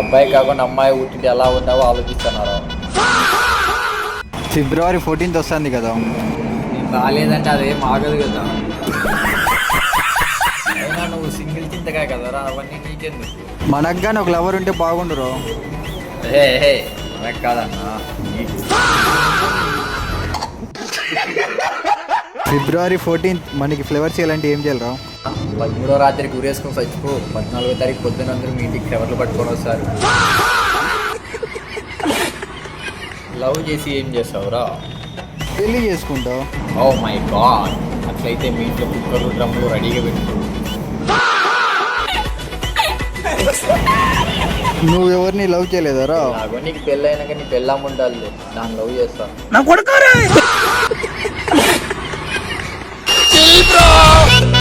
అబ్బాయి కాకుండా అమ్మాయి పుట్టింటే ఎలా ఉన్నావో ఆలోచిస్తున్నారు. February 14th వస్తుంది కదా. నేను రాలేదంటే అదేం ఆగదు కదా. అయినా నువ్వు సింగిల్ చింతకాయ కదరా, అవన్నీ నీకెందుకు. మనకు కానీ ఒక లవర్ ఉంటే బాగుండురు. మనకు కాదన్నా. February 14th మనకి ఫ్లేవర్స్ చేయాలంటే ఏం చేయాలరా? 13వ రాత్రికి ఊరేసుకొని చచ్చిపో. 14వ తారీఖు పొద్దున అందరూ మీ ఇంటికి ఫ్లేవర్లు పట్టుకొని వస్తారు. లవ్ చేసి ఏం చేస్తావురా? పెళ్ళి చేసుకుంటావు. ఓ మై గాడ్, అట్లయితే మీ ఇంట్లో కుక్కర్లు డ్రమ్ములు రెడీగా పెట్టు. నువ్వు ఎవరిని లవ్ చేయలేదారా? నాకు నీకు పెళ్ళి అయినాక నీ పెళ్ళాం ఉండాలి, దాన్ని లవ్ చేస్తా.